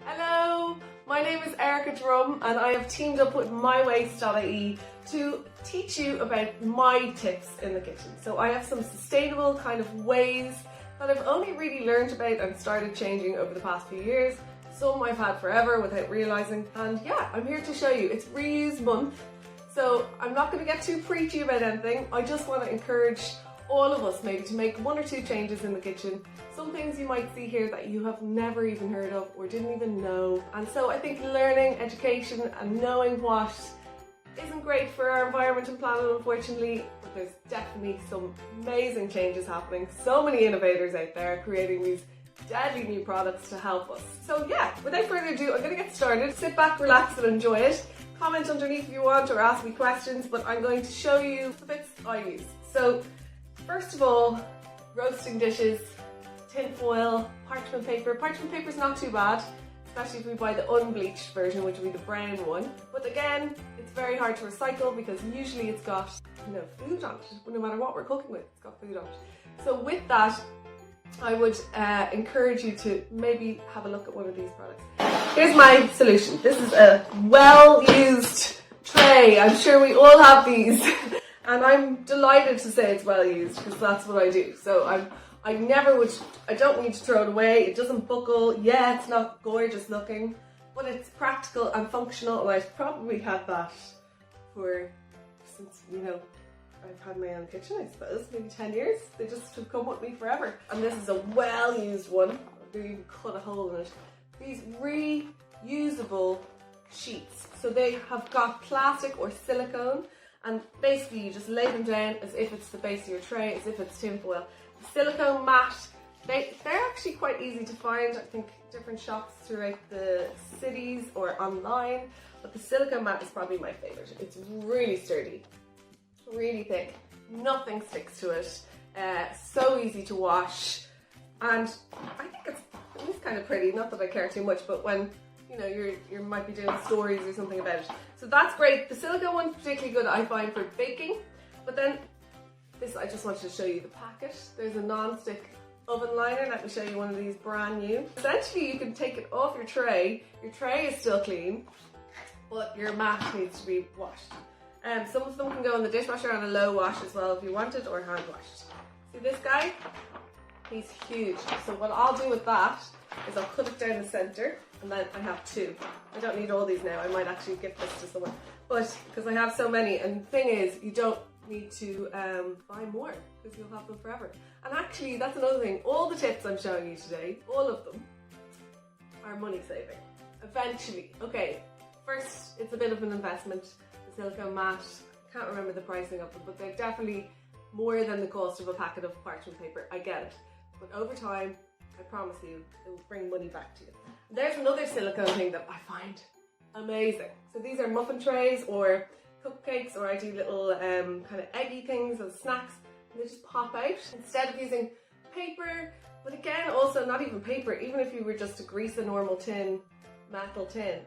Hello, my name is Erica Drum and I have teamed up with MyWaste.ie to teach you about my tips in the kitchen. So I have some sustainable kind of ways that I've only really learned about and started changing over the past few years. Some I've had forever without realising, and yeah, I'm here to show you. It's reuse month, so I'm not going to get too preachy about anything. I just want to encourage all of us maybe to make one or two changes in the kitchen. Some things you might see here that you have never even heard of or didn't even know. And so I think learning, education and knowing what isn't great for our environment and planet, unfortunately, but there's definitely some amazing changes happening. So many innovators out there creating these deadly new products to help us. So yeah, without further ado, I'm going to get started. Sit back, relax and enjoy it. Comment underneath if you want or ask me questions, but I'm going to show you the bits I use. So first of all, roasting dishes, tin foil, parchment paper. Parchment paper is not too bad, especially if we buy the unbleached version, which would be the brown one. But again, it's very hard to recycle because usually it's got, food on it. No matter what we're cooking with, it's got food on it. So with that, I would encourage you to maybe have a look at one of these products. Here's my solution. This is a well-used tray. I'm sure we all have these. And I'm delighted to say it's well used because that's what I do. So I don't need to throw it away. It doesn't buckle. Yeah, it's not gorgeous looking, but it's practical and functional. And I've probably had that since, I've had my own kitchen, I suppose, maybe 10 years. They just have come with me forever. And this is a well-used one. I'll even cut a hole in it. These reusable sheets. So they have got plastic or silicone, and basically you just lay them down as if it's the base of your tray, as if it's tin foil. The silicone mat, they're actually quite easy to find. I think different shops throughout the cities or online, but the silicone mat is probably my favourite. It's really sturdy, really thick, nothing sticks to it, so easy to wash, and I think it's kind of pretty. Not that I care too much, but when you might be doing stories or something about it. So that's great. The silicone one's particularly good, I find, for baking. But then this, I just wanted to show you the packet. There's a non-stick oven liner. Let me show you one of these brand new. Essentially, you can take it off your tray. Your tray is still clean, but your mat needs to be washed. Some of them can go in the dishwasher on a low wash as well if you want it, or hand washed. See this guy? He's huge. So what I'll do with that is I'll cut it down the centre, and then I have two. I don't need all these now. I might actually gift this to someone, but because I have so many. And the thing is, you don't need to buy more because you'll have them forever. And actually, that's another thing. All the tips I'm showing you today, all of them, are money saving. Eventually. Okay, first, it's a bit of an investment. The silicone mat, I can't remember the pricing of them, but they're definitely more than the cost of a packet of parchment paper. I get it. But over time, I promise you, it will bring money back to you. There's another silicone thing that I find amazing. So these are muffin trays or cupcakes, or I do little kind of eggy things as snacks, and they just pop out instead of using paper. But again, also not even paper, even if you were just to grease a normal metal tin,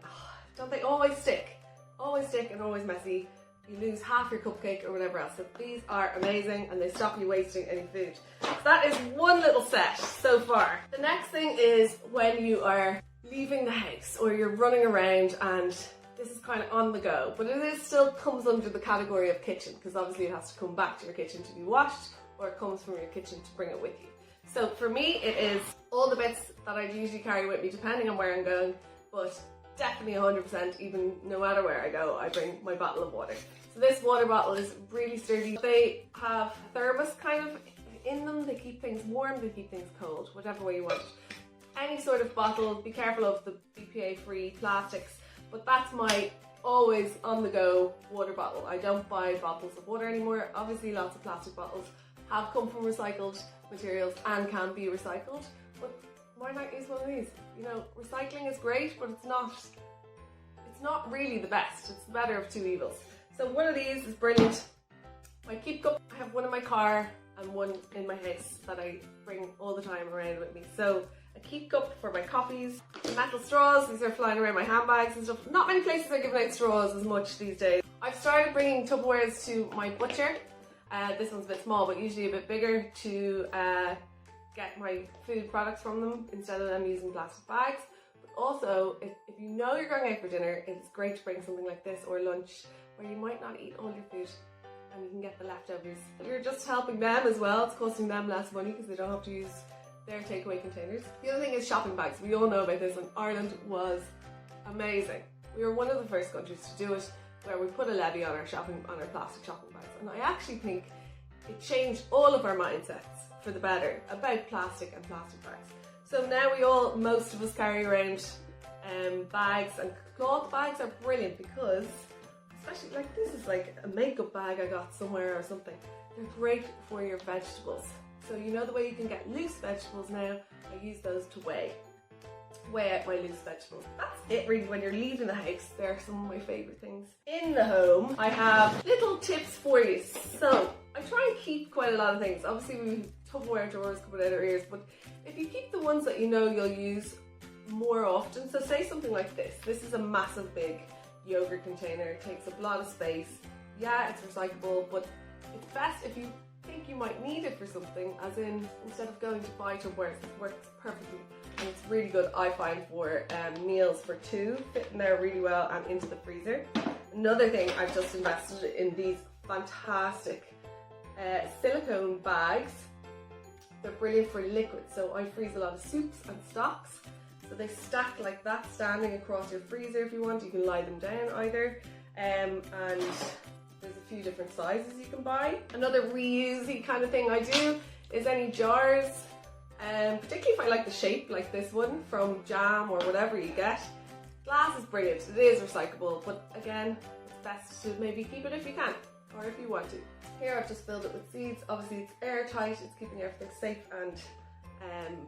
don't they always stick? Always stick and always messy. You lose half your cupcake or whatever else. So these are amazing and they stop you wasting any food. So that is one little set so far. The next thing is when you are leaving the house or you're running around, and this is kind of on the go, but it still comes under the category of kitchen because obviously it has to come back to your kitchen to be washed, or it comes from your kitchen to bring it with you. So for me, it is all the bits that I usually carry with me depending on where I'm going, but definitely 100%, even no matter where I go, I bring my bottle of water. So this water bottle is really sturdy. They have a thermos kind of in them. They keep things warm, they keep things cold, whatever way you want it. Any sort of bottle, be careful of the BPA-free plastics, but that's my always on-the-go water bottle. I don't buy bottles of water anymore. Obviously, lots of plastic bottles have come from recycled materials and can be recycled, but why not use one of these? Recycling is great, but it's not really the best. It's the better of two evils. So one of these is brilliant. My keep cup, I have one in my car and one in my house that I bring all the time around with me. So a keep cup for my coffees, metal straws, these are flying around my handbags and stuff. Not many places are giving out straws as much these days. I've started bringing Tupperwares to my butcher. This one's a bit small, but usually a bit bigger, to get my food products from them instead of them using plastic bags. But also, if you know you're going out for dinner, it's great to bring something like this or lunch where you might not eat all your food and you can get the leftovers. You're just helping them as well. It's costing them less money because they don't have to use their takeaway containers. The other thing is shopping bags. We all know about this, and Ireland was amazing. We were one of the first countries to do it, where we put a levy on our plastic shopping bags, and I actually think it changed all of our mindsets for the better about plastic and plastic bags. So now most of us carry around bags, and cloth bags are brilliant because, especially like this is like a makeup bag I got somewhere or something. They're great for your vegetables. So you know the way you can get loose vegetables now, I use those to weigh out my loose vegetables. That's it really when you're leaving the house. They're some of my favourite things. In the home, I have little tips for you. So I try and keep quite a lot of things. Obviously we have Tupperware drawers coming out our ears, but if you keep the ones that you know you'll use more often, so say something like this. This is a massive big yogurt container. It takes up a lot of space. Yeah, it's recyclable, but it's best if you think you might need it for something, as in instead of going to buy Tupperware, it works perfectly. And it's really good, I find, for meals for two, fit in there really well and into the freezer. Another thing, I've just invested in these fantastic silicone bags. They're brilliant for liquids, so I freeze a lot of soups and stocks. So they stack like that, standing across your freezer if you want. You can lie them down either. And there's a few different sizes you can buy. Another reusey kind of thing I do is any jars, particularly if I like the shape, like this one from jam or whatever you get. Glass is brilliant, it is recyclable, but again, it's best to maybe keep it if you can, or if you want to. Here I've just filled it with seeds. Obviously it's airtight, it's keeping everything safe and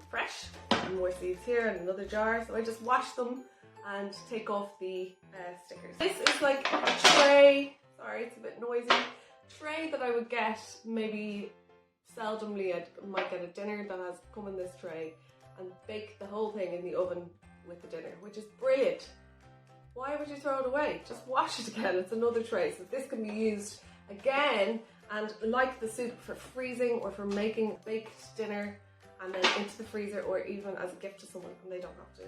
fresh. And more seeds here and another jar, so I just wash them and take off the stickers. This is like a tray, sorry it's a bit noisy, tray that I would get maybe seldomly. I might get a dinner that has come in this tray and bake the whole thing in the oven with the dinner, which is brilliant. Why would you throw it away? Just wash it again, it's another tray. So this can be used again, and like the soup, for freezing or for making baked dinner and then into the freezer, or even as a gift to someone and they don't have to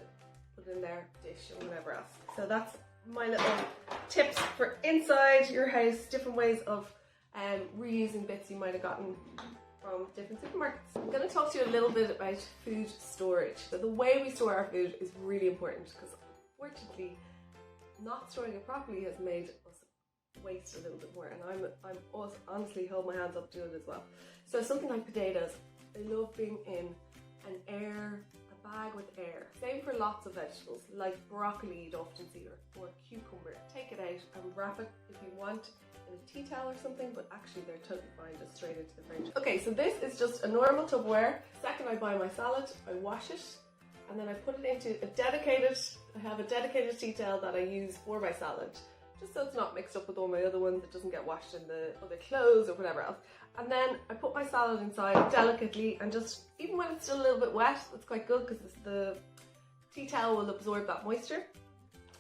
put it in their dish or whatever else. So that's my little tips for inside your house, different ways of reusing bits you might have gotten from different supermarkets. I'm going to talk to you a little bit about food storage. So the way we store our food is really important, because unfortunately not storing it properly has made us waste a little bit more, and I'm also honestly hold my hands up to it as well. So something like potatoes, they love being in a bag with air. Same for lots of vegetables, like broccoli you'd often see, or cucumber. Take it out and wrap it if you want in a tea towel or something, but actually they're totally fine just straight into the fridge. Okay, so this is just a normal Tupperware. Second, I buy my salad, I wash it, and then I put it into I have a dedicated tea towel that I use for my salad, just so it's not mixed up with all my other ones, it doesn't get washed in the other clothes or whatever else. And then I put my salad inside delicately, and just, even when it's still a little bit wet, that's quite good because the tea towel will absorb that moisture.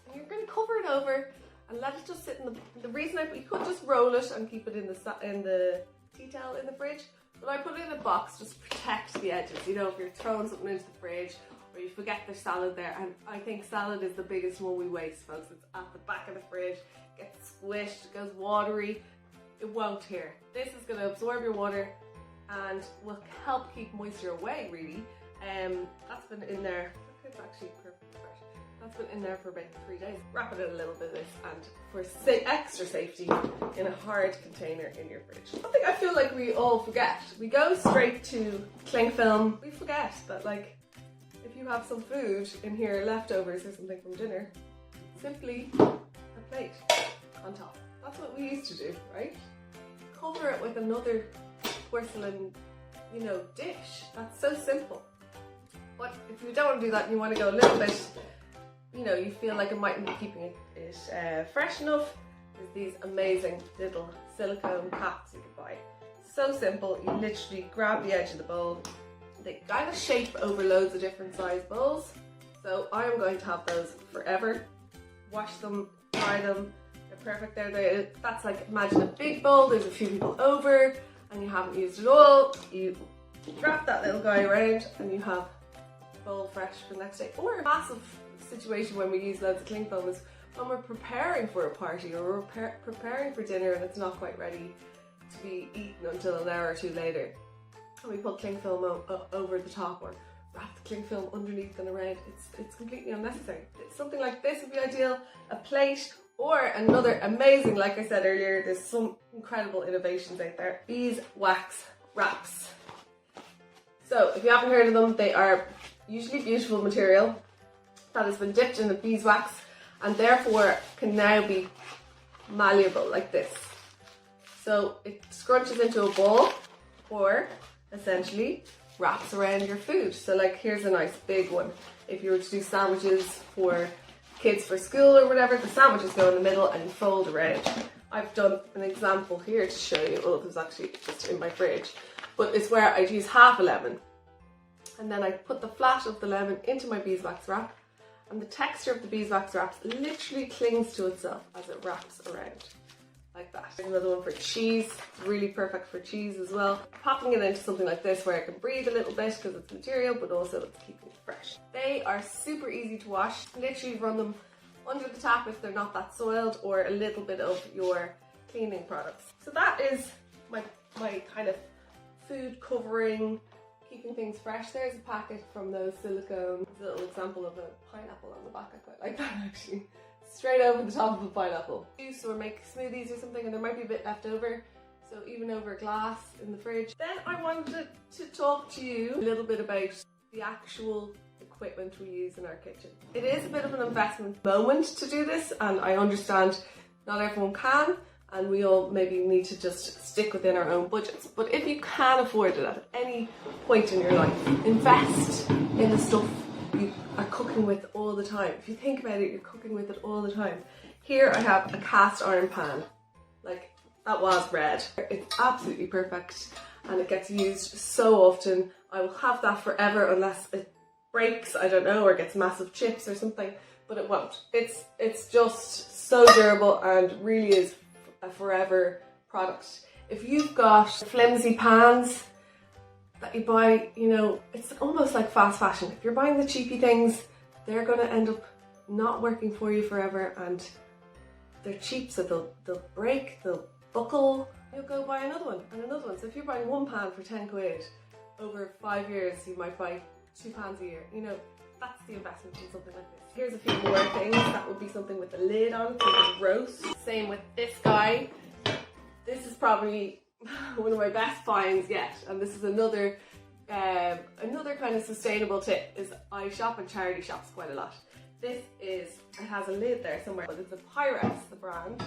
And you're going to cover it over and let it just sit in the reason you could just roll it and keep it in the tea towel in the fridge, but I put it in a box just to protect the edges. You know, if you're throwing something into the fridge or you forget there's salad there, and I think salad is the biggest one we waste, folks. It's at the back of the fridge, gets squished, it goes watery. It won't here. This is going to absorb your water and will help keep moisture away, really. That's been in there, it's actually perfectly fresh. That's been in there for about 3 days. Wrap it in a little bit of this, and for extra safety, in a hard container in your fridge. Something I feel like we all forget. We go straight to cling film. We forget that, like, if you have some food in here, leftovers or something from dinner, simply a plate on top. That's what we used to do, right? Cover it with another porcelain, dish. That's so simple. But if you don't want to do that and you want to go a little bit, you feel like it mightn't be keeping it fresh enough, there's these amazing little silicone caps you can buy. So simple, you literally grab the edge of the bowl. They kind of shape over loads of different size bowls. So I am going to have those forever. Wash them, dry them. Perfect. That's like, imagine a big bowl, there's a few people over and you haven't used it all, you wrap that little guy around and you have bowl fresh for the next day. Or a massive situation when we use loads of cling film is when we're preparing for a party or we're preparing for dinner and it's not quite ready to be eaten until an hour or two later. And we put cling film over the top or wrap the cling film underneath and around. It's completely unnecessary. Something like this would be ideal. A plate or another amazing, like I said earlier, there's some incredible innovations out there. Beeswax wraps. So if you haven't heard of them, they are usually beautiful material that has been dipped in the beeswax and therefore can now be malleable like this. So it scrunches into a ball or essentially wraps around your food. So like here's a nice big one. If you were to do sandwiches for kids for school or whatever, the sandwiches go in the middle and you fold around. I've done an example here to show you. Oh, it was actually just in my fridge. But it's where I'd use half a lemon and then I put the flat of the lemon into my beeswax wrap, and the texture of the beeswax wraps literally clings to itself as it wraps around. Like that. Here's another one for cheese, really perfect for cheese as well. Popping it into something like this where I can breathe a little bit because it's material, but also it's keeping it fresh. They are super easy to wash. Literally run them under the tap if they're not that soiled, or a little bit of your cleaning products. So that is my kind of food covering, keeping things fresh. There's a packet from those silicone. There's a little example of a pineapple on the back. I quite like that actually. Straight over the top of a pineapple. Juice or make smoothies or something and there might be a bit left over, so even over glass in the fridge. Then I wanted to talk to you a little bit about the actual equipment we use in our kitchen. It is a bit of an investment moment to do this, and I understand not everyone can, and we all maybe need to just stick within our own budgets. But if you can afford it at any point in your life, invest in the stuff you are cooking with all the time. If you think about it, you're cooking with it all the time. Here I have a cast iron pan. Like, that was red. It's absolutely perfect and it gets used so often. I will have that forever unless it breaks, I don't know, or gets massive chips or something, but it won't. It's just so durable and really is a forever product. If you've got flimsy pans that you buy, you know, it's almost like fast fashion. If you're buying the cheapy things, they're going to end up not working for you forever, and they're cheap, so they'll break, they'll buckle. You'll go buy another one and another one. So if you're buying one pan for 10 quid, over 5 years you might buy 2 pans a year. You know, that's the investment in something like this. Here's a few more things. That would be something with a lid on it, so you can roast. Same with this guy. This is probably one of my best finds yet, and this is another kind of sustainable tip. Is I shop in charity shops quite a lot. This is, it has a lid there somewhere, but it's a Pyrex, the brand,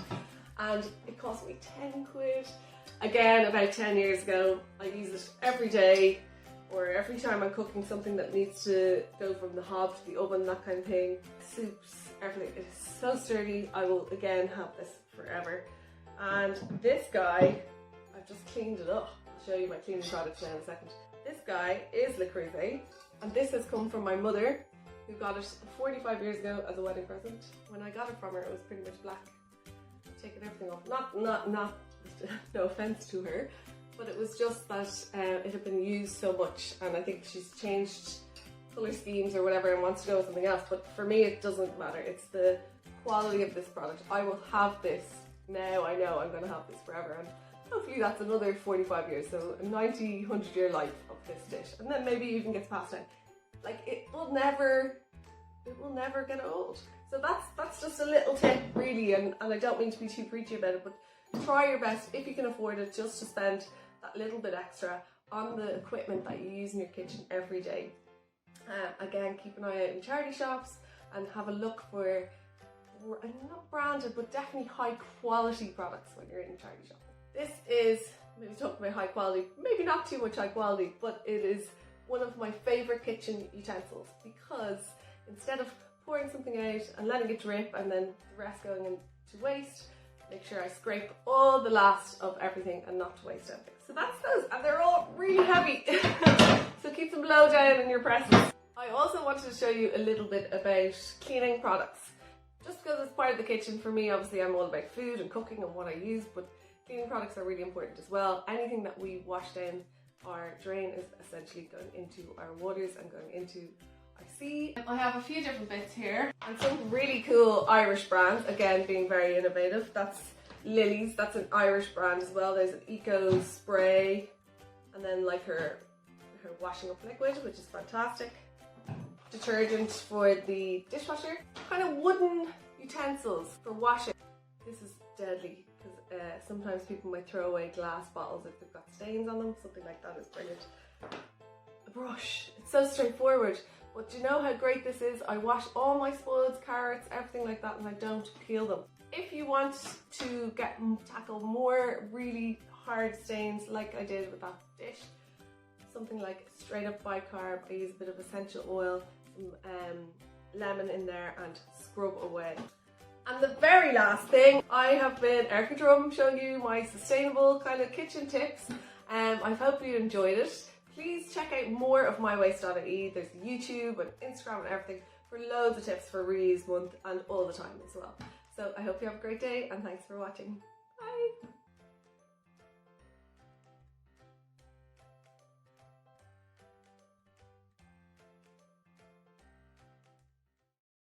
and it cost me 10 quid. Again, about 10 years ago, I use it every day, or every time I'm cooking something that needs to go from the hob to the oven, that kind of thing. Soups, everything. It is so sturdy. I will again have this forever. And this guy, I've just cleaned it up. I'll show you my cleaning products now in a second. This guy is Le Creuset, and this has come from my mother, who got it 45 years ago as a wedding present. When I got it from her, it was pretty much black. I've taken everything off. Not no offense to her, but it was just that it had been used so much, and I think she's changed colour schemes or whatever and wants to go with something else. But for me, it doesn't matter. It's the quality of this product. I will have this now. I know I'm going to have this forever, and hopefully that's another 45 years, so a 90, 100 year life of this dish, and then maybe even gets passed down. Like, it will never get old. So that's just a little tip really, and I don't mean to be too preachy about it, but try your best, if you can afford it, just to spend that little bit extra on the equipment that you use in your kitchen every day. Again, keep an eye out in charity shops and have a look for, not branded, but definitely high quality products when you're in charity shops. This is, maybe talking about high quality, maybe not too much high quality, but it is one of my favourite kitchen utensils, because instead of pouring something out and letting it drip and then the rest going into waste, make sure I scrape all the last of everything and not to waste anything. So that's those, and they're all really heavy, so keep them low down in your presses. I also wanted to show you a little bit about cleaning products, just because it's part of the kitchen. For me, obviously I'm all about food and cooking and what I use, but cleaning products are really important as well. Anything that we wash down our drain is essentially going into our waters and going into our sea. I have a few different bits here. And some really cool Irish brands, again being very innovative. That's Lily's, that's an Irish brand as well. There's an eco spray, and then like her washing up liquid, which is fantastic. Detergent for the dishwasher. Kind of wooden utensils for washing. This is deadly because sometimes people might throw away glass bottles if they've got stains on them. Something like that is brilliant. A brush. It's so straightforward. But do you know how great this is? I wash all my spuds, carrots, everything like that, and I don't peel them. If you want to tackle more really hard stains like I did with that dish, something like straight up bicarb, I use a bit of essential oil, some lemon in there and scrub away. And the very last thing, I have been Erica Drum showing you my sustainable kind of kitchen tips. I hope you enjoyed it. Please check out more of mywaste.ie. There's YouTube and Instagram and everything for loads of tips for Reuse Month and all the time as well. So I hope you have a great day and thanks for watching. Bye!